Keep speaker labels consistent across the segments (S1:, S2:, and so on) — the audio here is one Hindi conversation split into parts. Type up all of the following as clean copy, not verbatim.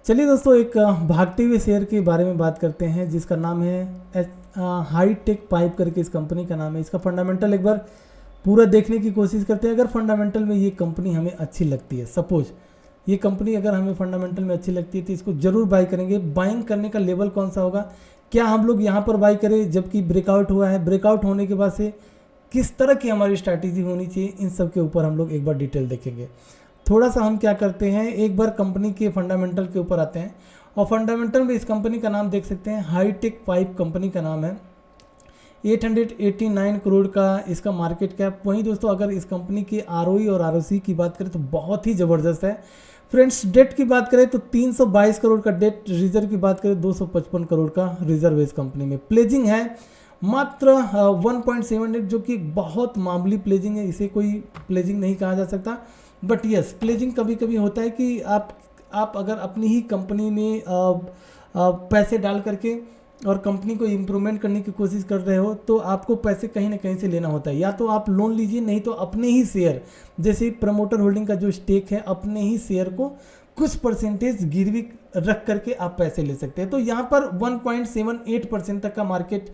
S1: चलिए दोस्तों, एक भागते हुए शेयर के बारे में बात करते हैं जिसका नाम है हाईटेक पाइप करके इस कंपनी का नाम है। इसका फंडामेंटल एक बार पूरा देखने की कोशिश करते हैं। अगर फंडामेंटल में ये कंपनी हमें अच्छी लगती है, सपोज ये कंपनी अगर हमें फंडामेंटल में अच्छी लगती है तो इसको जरूर बाई करेंगे। बाइंग करने का लेवल कौन सा होगा, क्या हम लोग यहाँ पर बाई करें जबकि ब्रेकआउट हुआ है, ब्रेकआउट होने के बाद से किस तरह की हमारी स्ट्रैटेजी होनी चाहिए, इन सब के ऊपर हम लोग एक बार डिटेल देखेंगे। थोड़ा सा हम क्या करते हैं, एक बार कंपनी के फंडामेंटल के ऊपर आते हैं और फंडामेंटल में इस कंपनी का नाम देख सकते हैं, हाईटेक पाइप कंपनी का नाम है। 889 करोड़ का इसका मार्केट कैप। वहीं दोस्तों अगर इस कंपनी की आरओई और आरओसी की बात करें तो बहुत ही ज़बरदस्त है। फ्रेंड्स डेट की बात करें तो 322 करोड़ का डेट, रिजर्व की बात करें 255 करोड़ का रिजर्व है इस कंपनी में। प्लेजिंग है मात्र 1.78 जो कि बहुत मामूली प्लेजिंग है, इसे कोई प्लेजिंग नहीं कहा जा सकता। बट यस, प्लेजिंग कभी कभी होता है कि आप अगर अपनी ही कंपनी में पैसे डाल करके और कंपनी को इम्प्रूवमेंट करने की कोशिश कर रहे हो तो आपको पैसे कहीं ना कहीं से लेना होता है। या तो आप लोन लीजिए, नहीं तो अपने ही शेयर, जैसे प्रमोटर होल्डिंग का जो स्टेक है, अपने ही शेयर को कुछ परसेंटेज गिरवी रख करके आप पैसे ले सकते हैं। तो यहाँ पर 1.78% तक का मार्केट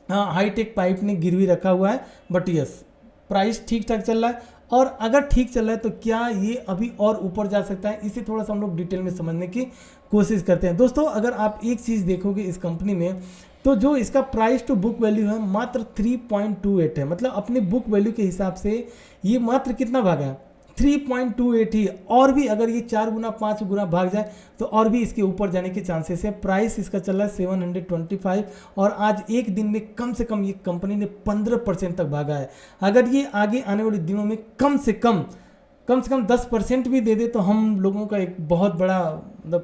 S1: हाईटेक पाइप ने गिरवी रखा हुआ है। बट यस, प्राइस ठीक ठाक चल रहा है और अगर ठीक चल रहा है तो क्या ये अभी और ऊपर जा सकता है, इसे थोड़ा सा हम लोग डिटेल में समझने की कोशिश करते हैं। दोस्तों अगर आप एक चीज़ देखोगे इस कंपनी में तो जो इसका प्राइस टू बुक वैल्यू है मात्र 3.28 है। मतलब अपने बुक वैल्यू के हिसाब से ये मात्र कितना भागा है, 3.28 ही। और भी अगर ये 4 गुना 5 गुना भाग जाए तो और भी इसके ऊपर जाने के चांसेस है। प्राइस इसका चल रहा है 725 और आज एक दिन में कम से कम ये कंपनी ने 15% तक भागा है। अगर ये आगे आने वाले दिनों में कम से कम 10% भी दे दे तो हम लोगों का एक बहुत बड़ा मतलब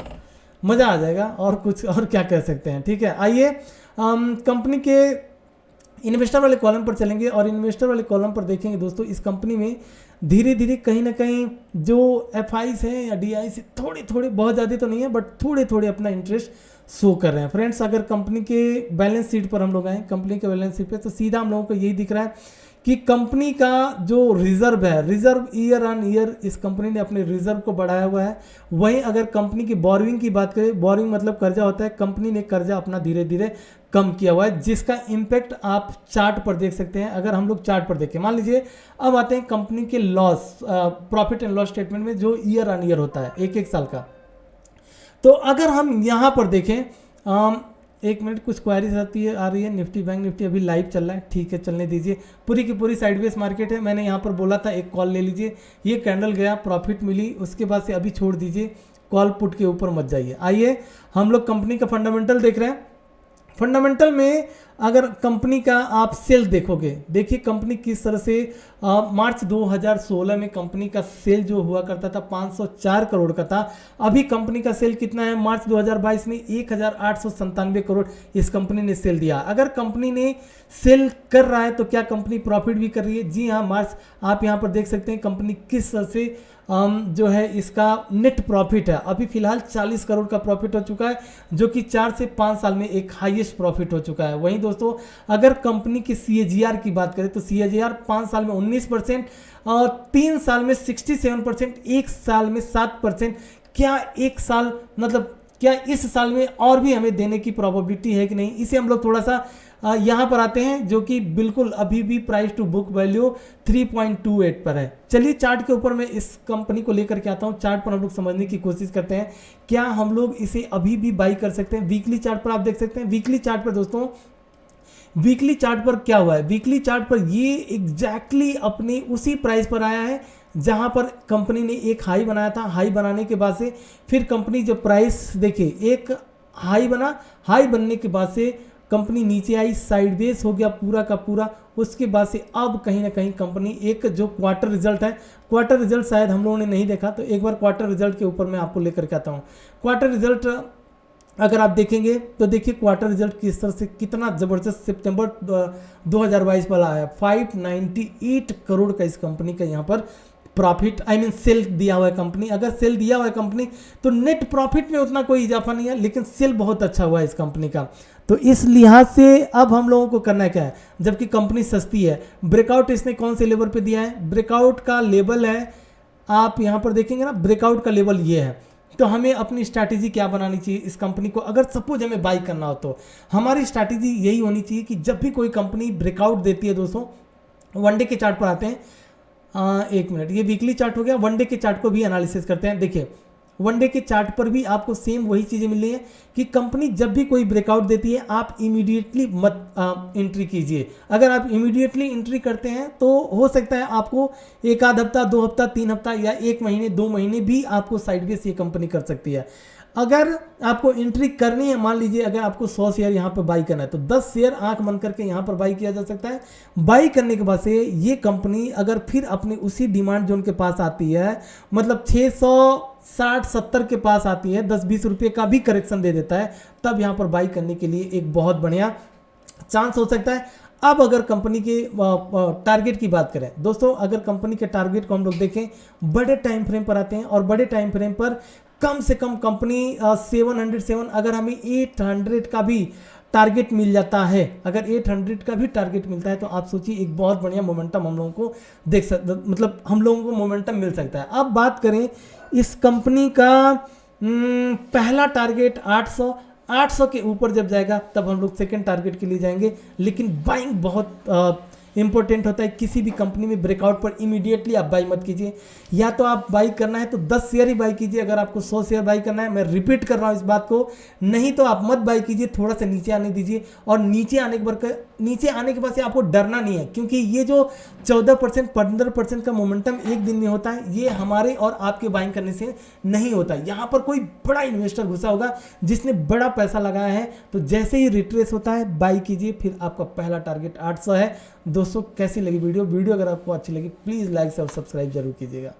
S1: मज़ा आ जाएगा और कुछ और क्या कह सकते हैं। ठीक है, आइए कंपनी के इन्वेस्टर वाले कॉलम पर चलेंगे और इन्वेस्टर वाले कॉलम पर देखेंगे दोस्तों इस कंपनी में धीरे धीरे कहीं ना कहीं जो एफआईस हैं या डीआई से थोड़े बहुत ज़्यादा तो नहीं है बट थोड़े अपना इंटरेस्ट शो कर रहे हैं। फ्रेंड्स अगर कंपनी के बैलेंस शीट पर हम लोग आए, कंपनी के बैलेंस शीट पे तो सीधा हम लोगों को यही दिख रहा है कि कंपनी का जो रिजर्व है, रिजर्व ईयर ऑन ईयर इस कंपनी ने अपने रिजर्व को बढ़ाया हुआ है। वहीं अगर कंपनी की बोरिंग की बात करें, बोरिंग मतलब कर्जा होता है, कंपनी ने कर्जा अपना धीरे धीरे कम किया हुआ है जिसका इम्पैक्ट आप चार्ट पर देख सकते हैं। अगर हम लोग चार्ट पर देखें, मान लीजिए अब आते हैं कंपनी के loss, profit and loss statement में जो ईयर ऑन ईयर होता है एक साल का। तो अगर हम यहाँ पर देखें, एक मिनट, कुछ क्वारीज आ रही है। निफ्टी बैंक निफ्टी अभी लाइव चल रहा है, ठीक है चलने दीजिए। पूरी की पूरी साइडवेज मार्केट है। मैंने यहाँ पर बोला था एक कॉल ले लीजिए, ये कैंडल गया, प्रॉफिट मिली, उसके बाद से अभी छोड़ दीजिए, कॉल पुट के ऊपर मत जाइए। आइए हम लोग कंपनी का फंडामेंटल देख रहे हैं। फंडामेंटल में अगर कंपनी का आप सेल देखोगे, देखिए कंपनी किस तरह से मार्च 2016 में कंपनी का सेल जो हुआ करता था 504 करोड़ का था। अभी कंपनी का सेल कितना है, मार्च 2022 में 1897 करोड़ इस कंपनी ने सेल दिया। अगर कंपनी ने सेल कर रहा है तो क्या कंपनी प्रॉफिट भी कर रही है? जी हाँ, मार्च आप यहाँ पर देख सकते हैं कंपनी किस तरह से जो है इसका नेट प्रॉफिट है। अभी फिलहाल 40 करोड़ का प्रॉफिट हो चुका है जो कि 4 से 5 साल में एक हाईएस्ट प्रॉफिट हो चुका है। वहीं दोस्तों अगर कंपनी की CAGR की बात करें तो CAGR 5 साल में 19% और 3 साल में 67%, एक साल में 7%। क्या एक साल मतलब क्या इस साल में और भी हमें देने की प्रोबेबिलिटी है कि नहीं, इसे हम लोग थोड़ा सा यहाँ पर आते हैं जो कि बिल्कुल अभी भी प्राइस टू बुक वैल्यू 3.28 पर है। चलिए चार्ट के ऊपर मैं इस कंपनी को लेकर के आता हूँ। चार्ट पर हम लोग समझने की कोशिश करते हैं क्या हम लोग इसे अभी भी बाई कर सकते हैं। वीकली चार्ट पर आप देख सकते हैं, वीकली चार्ट पर दोस्तों, वीकली चार्ट पर क्या हुआ है, वीकली चार्ट पर ये एग्जैक्टली अपने उसी प्राइस पर आया है जहां पर कंपनी ने एक हाई बनाया था। हाई बनाने के बाद से फिर कंपनी जब प्राइस देखिए एक हाई बना, हाई बनने के बाद से कंपनी नीचे आई, साइडवेज हो गया पूरा का पूरा। उसके बाद से अब कहीं ना कहीं कंपनी एक जो क्वार्टर रिजल्ट है, क्वार्टर रिजल्ट शायद हम लोगों ने नहीं देखा तो एक बार क्वार्टर रिजल्ट के ऊपर मैं आपको लेकर के आता हूँ। क्वार्टर रिजल्ट अगर आप देखेंगे तो देखिए क्वार्टर रिजल्ट किस तरह से कितना ज़बरदस्त सितंबर 2022 वाला आया। 598 करोड़ का इस कंपनी का यहाँ पर प्रॉफिट सेल दिया हुआ है कंपनी। अगर सेल दिया हुआ है कंपनी तो नेट प्रॉफिट में उतना कोई इजाफा नहीं है, लेकिन सेल बहुत अच्छा हुआ है इस कंपनी का। तो इस लिहाज से अब हम लोगों को करना क्या है, जबकि कंपनी सस्ती है। ब्रेकआउट इसने कौन से लेवल पे दिया है, ब्रेकआउट का लेवल है, आप यहाँ पर देखेंगे ना, ब्रेकआउट का लेवल ये है तो हमें अपनी स्ट्रैटेजी क्या बनानी चाहिए इस कंपनी को, अगर सपोज हमें बाई करना हो तो हमारी स्ट्रैटेजी यही होनी चाहिए कि जब भी कोई कंपनी ब्रेकआउट देती है दोस्तों, वनडे के चार्ट पर आते हैं, एक मिनट, ये वीकली चार्ट हो गया, वनडे के चार्ट को भी एनालिसिस करते हैं। देखिए वनडे के चार्ट पर भी आपको सेम वही चीज़ें मिल रही है कि कंपनी जब भी कोई ब्रेकआउट देती है आप इमीडिएटली मत एंट्री कीजिए। अगर आप इमीडिएटली एंट्री करते हैं तो हो सकता है आपको एक आध हफ्ता, 2 हफ्ता, 3 हफ्ता या 1 महीने, 2 महीने भी आपको साइडवेज ये कंपनी कर सकती है। अगर आपको एंट्री करनी है, मान लीजिए अगर आपको 100 शेयर यहाँ पर बाई करना है तो 10 शेयर आंख बंद करके यहाँ पर बाई किया जा सकता है। बाई करने के बाद से ये कंपनी अगर फिर अपने उसी डिमांड जोन के पास आती है, मतलब 660-70 के पास आती है, 10-20 रुपये का भी करेक्शन दे देता है, तब यहाँ पर बाई करने के लिए एक बहुत बढ़िया चांस हो सकता है। अब अगर कंपनी के टारगेट की बात करें दोस्तों, अगर कंपनी के टारगेट को हम लोग देखें, बड़े टाइम फ्रेम पर आते हैं और बड़े टाइम फ्रेम पर कम से कम कंपनी 707, अगर हमें 800 का भी टारगेट मिल जाता है, अगर 800 का भी टारगेट मिलता है तो आप सोचिए एक बहुत बढ़िया मोमेंटम हम लोगों को मतलब हम लोगों को मोमेंटम मिल सकता है। अब बात करें इस कंपनी का पहला टारगेट 800 के ऊपर जब जाएगा तब हम लोग सेकंड टारगेट के लिए जाएंगे। लेकिन बाइंग बहुत इंपॉर्टेंट होता है, किसी भी कंपनी में ब्रेकआउट पर इमीडिएटली आप बाई मत कीजिए। या तो आप बाई करना है तो 10 शेयर ही बाई कीजिए, अगर आपको 100 शेयर बाई करना है, मैं रिपीट कर रहा हूँ इस बात को, नहीं तो आप मत बाई कीजिए, थोड़ा सा नीचे आने दीजिए। और नीचे आने के बाद से आपको डरना नहीं है, क्योंकि ये जो 14% 15% का मोमेंटम एक दिन में होता है, ये हमारे और आपके बाइंग करने से नहीं होता। यहाँ पर कोई बड़ा इन्वेस्टर घुसा होगा जिसने बड़ा पैसा लगाया है, तो जैसे ही रिट्रेस होता है बाई कीजिए, फिर आपका पहला टारगेट 800 है। दोस्तों कैसी लगी वीडियो अगर आपको अच्छी लगी प्लीज़ लाइक और सब्सक्राइब जरूर कीजिएगा।